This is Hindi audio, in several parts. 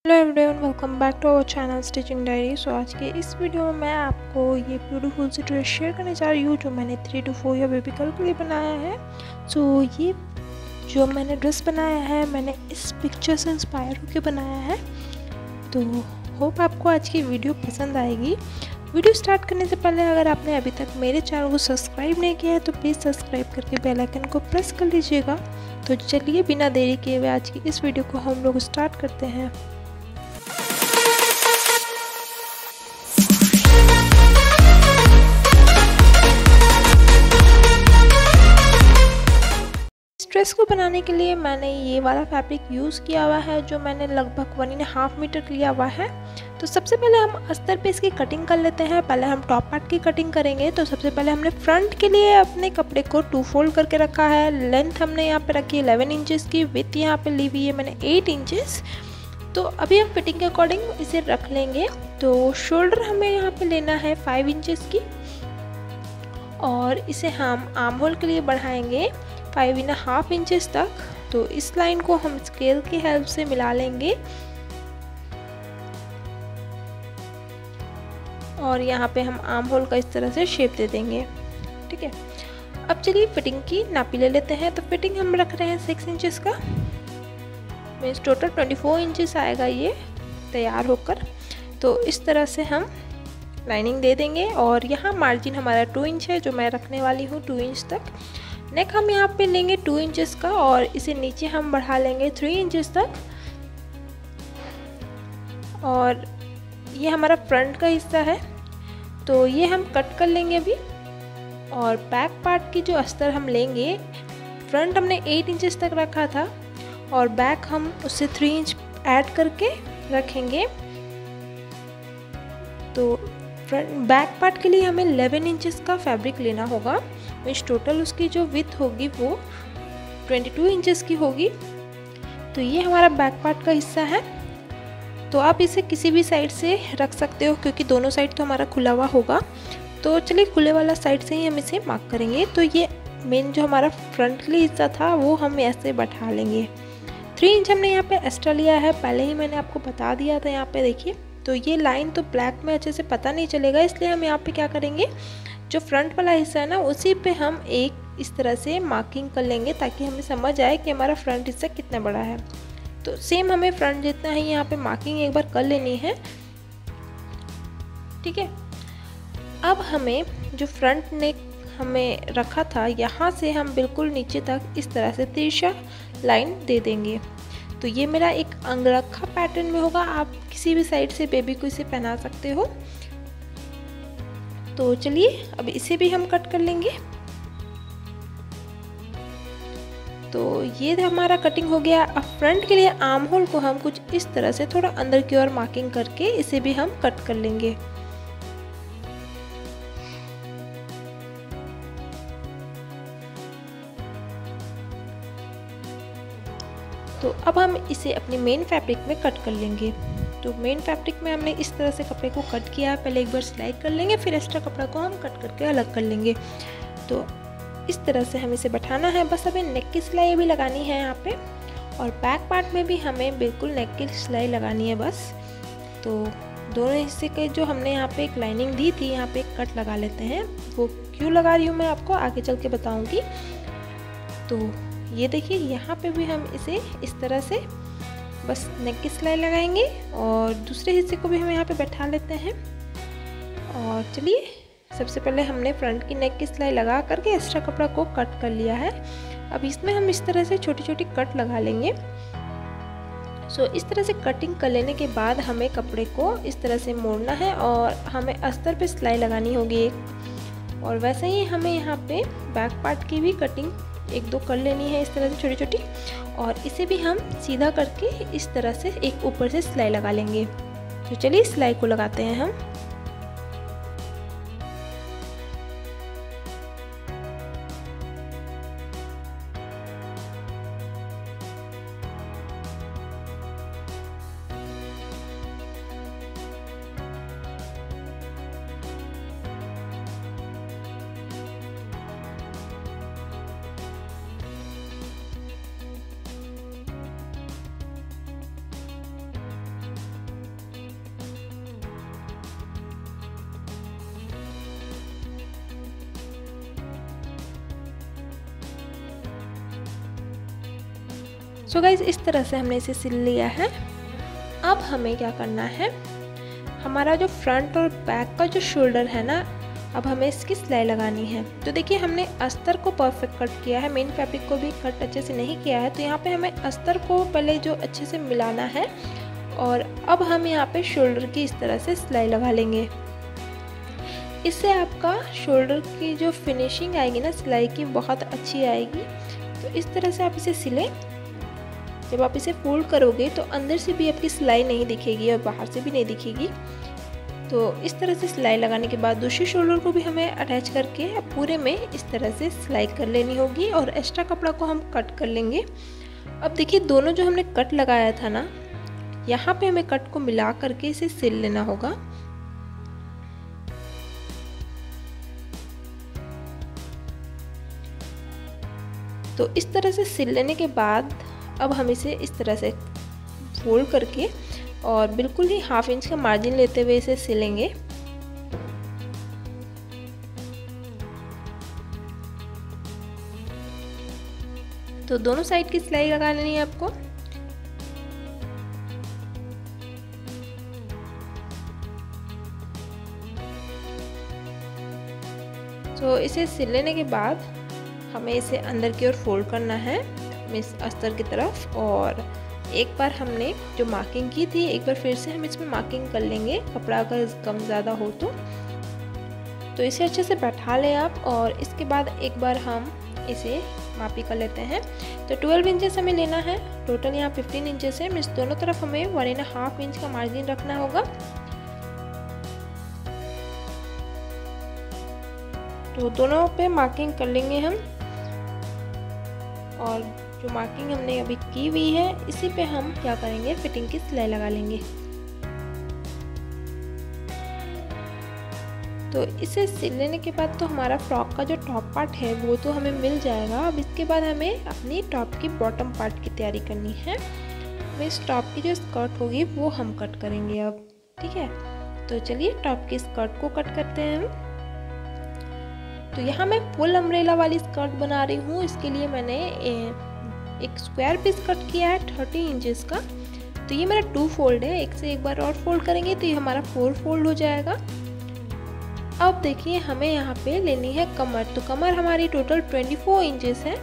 Hello everyone, welcome back to our channel stitching diary. So आज के इस वीडियो में मैं आपको ये ब्यूटीफुल सी ड्रेस शेयर करने जा रही हूँ जो मैंने 3 to 4 ईयर बेबी गर्ल के लिए बनाया है। सो ये जो मैंने ड्रेस बनाया है मैंने इस पिक्चर से इंस्पायर होकर बनाया है। तो होप आपको आज की वीडियो पसंद आएगी। वीडियो स्टार्ट करने से पहले अगर आपने अभी तक मेरे चैनल को सब्सक्राइब नहीं किया है तो प्लीज़ सब्सक्राइब करके बेल आइकन को प्रेस कर लीजिएगा। तो चलिए बिना देरी किए हुए आज की इस वीडियो को हम लोग स्टार्ट करते हैं। ड्रेस को बनाने के लिए मैंने ये वाला फैब्रिक यूज़ किया हुआ है जो मैंने लगभग 1.5 मीटर लिया हुआ है। तो सबसे पहले हम अस्तर पे इसकी कटिंग कर लेते हैं। पहले हम टॉप पार्ट की कटिंग करेंगे। तो सबसे पहले हमने फ्रंट के लिए अपने कपड़े को 2 फोल्ड करके रखा है। लेंथ हमने यहाँ पे रखी है 11 इंचेस की, विथ यहाँ पे ली हुई है मैंने 8 इंचेस। तो अभी हम फिटिंग के अकॉर्डिंग इसे रख लेंगे। तो शोल्डर हमें यहाँ पे लेना है 5 इंचेस की और इसे हम आर्म होल के लिए बढ़ाएंगे 5.5 इंचेस तक। तो इस लाइन को हम स्केल की हेल्प से मिला लेंगे और यहाँ पे हम आर्म होल का इस तरह से शेप दे देंगे। ठीक है, अब चलिए फिटिंग की नापी ले लेते हैं। तो फिटिंग हम रख रहे हैं 6 इंचेस का, मीन्स टोटल 24 इंचेस आएगा ये तैयार होकर। तो इस तरह से हम लाइनिंग दे देंगे और यहाँ मार्जिन हमारा 2 इंच है जो मैं रखने वाली हूँ 2 इंच तक। नेक हम यहाँ पे लेंगे 2 इंचेस का और इसे नीचे हम बढ़ा लेंगे 3 इंचेस तक। और ये हमारा फ्रंट का हिस्सा है तो ये हम कट कर लेंगे अभी। और बैक पार्ट की जो अस्तर हम लेंगे, फ्रंट हमने 8 इंचेस तक रखा था और बैक हम उससे 3 इंच ऐड करके रखेंगे। तो बैक पार्ट के लिए हमें 11 इंचेस का फैब्रिक लेना होगा, मीन्स टोटल उसकी जो विड्थ होगी वो 22 इंचेस की होगी। तो ये हमारा बैक पार्ट का हिस्सा है। तो आप इसे किसी भी साइड से रख सकते हो क्योंकि दोनों साइड तो हमारा खुला हुआ होगा। तो चलिए खुले वाला साइड से ही हम इसे मार्क करेंगे। तो ये मेन जो हमारा फ्रंट के लिए हिस्सा था वो हम ऐसे बैठा लेंगे। 3 इंच हमने यहाँ पे एक्स्ट्रा लिया है, पहले ही मैंने आपको बता दिया था। यहाँ पे देखिए, तो ये लाइन तो ब्लैक में अच्छे से पता नहीं चलेगा, इसलिए हम यहाँ पे क्या करेंगे, जो फ्रंट वाला हिस्सा है ना उसी पे हम एक इस तरह से मार्किंग कर लेंगे ताकि हमें समझ आए कि हमारा फ्रंट हिस्सा कितना बड़ा है। तो सेम हमें फ्रंट जितना है यहाँ पे मार्किंग एक बार कर लेनी है। ठीक है, अब हमें जो फ्रंट नेक हमें रखा था यहाँ से हम बिल्कुल नीचे तक इस तरह से तिरछा लाइन दे देंगे। तो ये मेरा एक अंगरखा पैटर्न में होगा, आप किसी भी साइड से बेबी को इसे पहना सकते हो। तो चलिए अब इसे भी हम कट कर लेंगे। तो ये हमारा कटिंग हो गया। अब फ्रंट के लिए आर्म होल को हम कुछ इस तरह से थोड़ा अंदर की ओर मार्किंग करके इसे भी हम कट कर लेंगे। तो अब हम इसे अपनी मेन फैब्रिक में कट कर लेंगे। तो मेन फैब्रिक में हमने इस तरह से कपड़े को कट किया है। पहले एक बार सिलाई कर लेंगे, फिर एक्स्ट्रा कपड़ा को हम कट करके अलग कर लेंगे। तो इस तरह से हम इसे बैठाना है। बस हमें नेक की सिलाई भी लगानी है यहाँ पे और बैक पार्ट में भी हमें बिल्कुल नेक की सिलाई लगानी है बस। तो दोनों हिस्से के जो हमने यहाँ पे एक लाइनिंग दी थी यहाँ पे एक कट लगा लेते हैं। वो क्यों लगा रही हूँ मैं आपको आगे चल के बताऊँगी। तो ये देखिए, यहाँ पे भी हम इसे इस तरह से बस नेक की सिलाई लगाएंगे और दूसरे हिस्से को भी हम यहाँ पे बैठा लेते हैं। और चलिए, सबसे पहले हमने फ्रंट की नेक की सिलाई लगा करके एक्स्ट्रा कपड़ा को कट कर लिया है। अब इसमें हम इस तरह से छोटी छोटी कट लगा लेंगे। सो इस तरह से कटिंग कर लेने के बाद हमें कपड़े को इस तरह से मोड़ना है और हमें अस्तर पे सिलाई लगानी होगी एक। और वैसे ही हमें यहाँ पे बैक पार्ट की भी कटिंग 1-2 कर लेनी है इस तरह से छोटी छोटी। और इसे भी हम सीधा करके इस तरह से एक ऊपर से सिलाई लगा लेंगे। तो चलिए सिलाई को लगाते हैं हम। सो गाइस इस तरह से हमने इसे सिल लिया है। अब हमें क्या करना है, हमारा जो फ्रंट और बैक का जो शोल्डर है ना, अब हमें इसकी सिलाई लगानी है। तो देखिए हमने अस्तर को परफेक्ट कट किया है, मेन फैब्रिक को भी कट अच्छे से नहीं किया है। तो यहाँ पे हमें अस्तर को पहले जो अच्छे से मिलाना है और अब हम यहाँ पे शोल्डर की इस तरह से सिलाई लगा लेंगे। इससे आपका शोल्डर की जो फिनिशिंग आएगी ना सिलाई की, बहुत अच्छी आएगी। तो इस तरह से आप इसे सिलें। जब आप इसे फोल्ड करोगे तो अंदर से भी आपकी सिलाई नहीं दिखेगी और बाहर से भी नहीं दिखेगी। तो इस तरह से सिलाई लगाने के बाद दूसरे शोल्डर को भी हमें अटैच करके अब पूरे में इस तरह से सिलाई कर लेनी होगी और एक्स्ट्रा कपड़ा को हम कट कर लेंगे। अब देखिए दोनों जो हमने कट लगाया था ना, यहाँ पे हमें कट को मिला करके इसे सिल लेना होगा। तो इस तरह से सिल लेने के बाद अब हम इसे इस तरह से फोल्ड करके और बिल्कुल ही 1/2 इंच का मार्जिन लेते हुए इसे सिलेंगे। तो दोनों साइड की सिलाई लगा लेनी है आपको। तो इसे सिल लेने के बाद हमें इसे अंदर की ओर फोल्ड करना है इस अस्तर की तरफ, और एक बार हमने जो मार्किंग की थी एक बार फिर से हम इसमें मार्किंग कर लेंगे, कपड़ा अगर कम ज़्यादा हो तो इसे अच्छे से बैठा लें आप। और इसके बाद एक बार हम इसे मापी कर लेते हैं। तो 12 इंचेस हमें लेना है, टोटल यहाँ 15 इंचेस है। इस दोनों तरफ हमें 1.5 इंच का मार्जिन रखना होगा। तो दोनों पे मार्किंग कर लेंगे हम, और जो मार्किंग हमने अभी की हुई है इसी पे हम क्या करेंगे, फिटिंग की सिलाई लगा लेंगे। तो इसे सिल लेने के बाद तो हमारा फ्रॉक का जो टॉप पार्ट है वो तो हमें मिल जाएगा। अब इसके बाद हमें अपनी टॉप की बॉटम पार्ट की तैयारी करनी है। इस टॉप की जो स्कर्ट होगी वो हम कट करेंगे अब, ठीक है। तो चलिए टॉप की स्कर्ट को कट करते हैं हम। तो यहाँ मैं फुल अम्ब्रेला वाली स्कर्ट बना रही हूँ। इसके लिए मैंने एक स्क्वायर पीस कट किया है 30 इंचेस का। तो ये मेरा 2 फोल्ड है, एक से एक बार और फोल्ड करेंगे तो ये हमारा 4 फोल्ड हो जाएगा। अब देखिए हमें यहाँ पे लेनी है कमर। तो कमर हमारी टोटल 24 इंचेस है।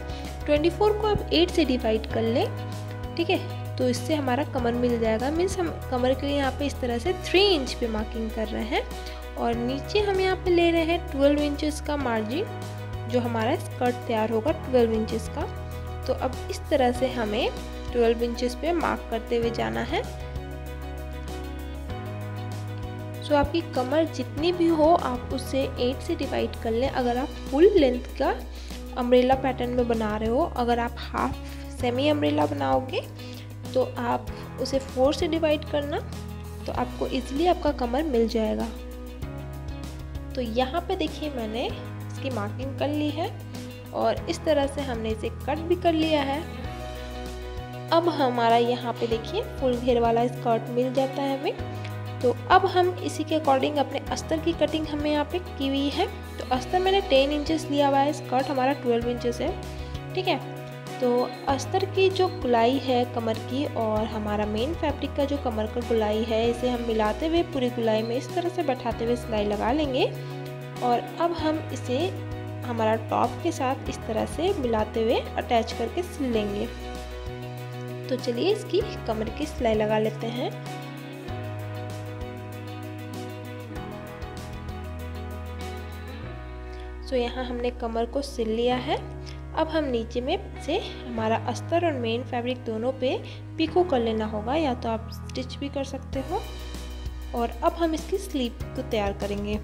24 को आप 8 से डिवाइड कर लें, ठीक है। तो इससे हमारा कमर मिल जाएगा। मीन्स हम कमर के लिए यहाँ पे इस तरह से 3 इंच पे मार्किंग कर रहे हैं, और नीचे हम यहाँ पे ले रहे हैं 12 इंचेस का मार्जिन, जो हमारा स्कर्ट तैयार होगा 12 इंचेस का। तो अब इस तरह से हमें 12 इंचेस पे मार्क करते हुए जाना है। सो आपकी कमर जितनी भी हो आप उससे 8 से डिवाइड कर लें। अगर आप फुल लेंथ का अम्ब्रेला पैटर्न में बना रहे हो, अगर आप हाफ सेमी अम्ब्रेला बनाओगे तो आप उसे 4 से डिवाइड करना, तो आपको इजीली आपका कमर मिल जाएगा। तो यहाँ पे देखिए मैंने इसकी मार्किंग कर ली है और इस तरह से हमने इसे कट भी कर लिया है। अब हमारा यहाँ पे देखिए फुल घेर वाला स्कर्ट मिल जाता है हमें। तो अब हम इसी के अकॉर्डिंग अपने अस्तर की कटिंग हमें यहाँ पे की हुई है। तो अस्तर मैंने 10 इंचेस लिया हुआ है, स्कर्ट हमारा 12 इंचेस है, ठीक है। तो अस्तर की जो गुलाई है कमर की और हमारा मेन फैब्रिक का जो कमर का गुलाई है, इसे हम मिलाते हुए पूरी गुलाई में इस तरह से बैठाते हुए सिलाई लगा लेंगे। और अब हम इसे हमारा टॉप के साथ इस तरह से मिलाते हुए अटैच करके सिल लेंगे। तो चलिए इसकी कमर की सिलाई लगा लेते हैं। तो यहाँ हमने कमर को सिल लिया है। अब हम नीचे में से हमारा अस्तर और मेन फैब्रिक दोनों पे पिको कर लेना होगा, या तो आप स्टिच भी कर सकते हो। और अब हम इसकी स्लीव को तैयार करेंगे।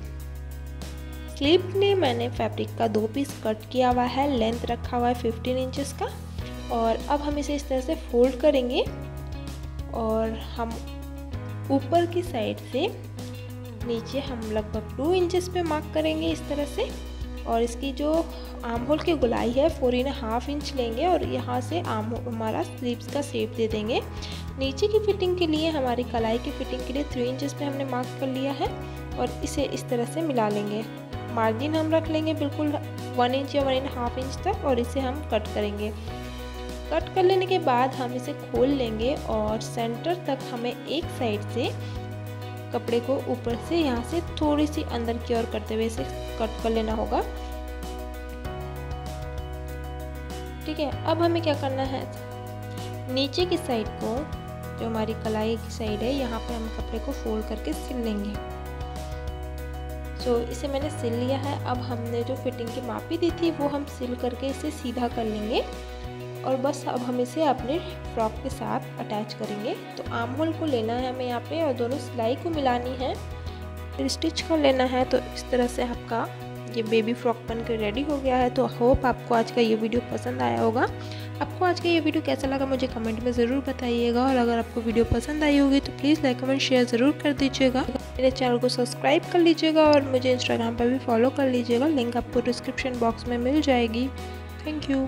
स्लीव के लिए मैंने फैब्रिक का 2 पीस कट किया हुआ है, लेंथ रखा हुआ है 15 इंचेस का। और अब हम इसे इस तरह से फोल्ड करेंगे और हम ऊपर की साइड से नीचे हम लगभग 2 इंचेस पे मार्क करेंगे इस तरह से। और इसकी जो आर्म होल की गुलाई है 4.5 इंच लेंगे और यहाँ से आर्म होल हमारा स्लीव्स का शेप दे देंगे। नीचे की फिटिंग के लिए, हमारी कलाई की फिटिंग के लिए 3 इंचेस पे हमने मार्क कर लिया है और इसे इस तरह से मिला लेंगे। मार्जिन हम रख लेंगे बिल्कुल 1 इंच या 1.5 इंच तक और इसे हम कट करेंगे। कट कर लेने के बाद हम इसे खोल लेंगे और सेंटर तक हमें एक साइड से कपड़े को ऊपर से यहाँ से थोड़ी सी अंदर की ओर करते हुए इसे कट कर लेना होगा। ठीक है, अब हमें क्या करना है, नीचे की साइड को, जो हमारी कलाई की साइड है, यहाँ पे हम कपड़े को फोल्ड करके सिल लेंगे। तो इसे मैंने सिल लिया है। अब हमने जो फिटिंग की मापी दी थी वो हम सिल करके इसे सीधा कर लेंगे और बस अब हम इसे अपने फ्रॉक के साथ अटैच करेंगे। तो आर्म होल को लेना है हमें यहाँ पे और दोनों सिलाई को मिलानी है, फिर स्टिच कर लेना है। तो इस तरह से आपका ये बेबी फ्रॉक बनकर रेडी हो गया है। तो होप आपको आज का ये वीडियो पसंद आया होगा। आपको आज का ये वीडियो कैसा लगा मुझे कमेंट में ज़रूर बताइएगा, और अगर आपको वीडियो पसंद आई होगी तो प्लीज़ लाइक कमेंट शेयर ज़रूर कर दीजिएगा। मेरे चैनल को सब्सक्राइब कर लीजिएगा और मुझे इंस्टाग्राम पर भी फॉलो कर लीजिएगा, लिंक आपको डिस्क्रिप्शन बॉक्स में मिल जाएगी। Thank you.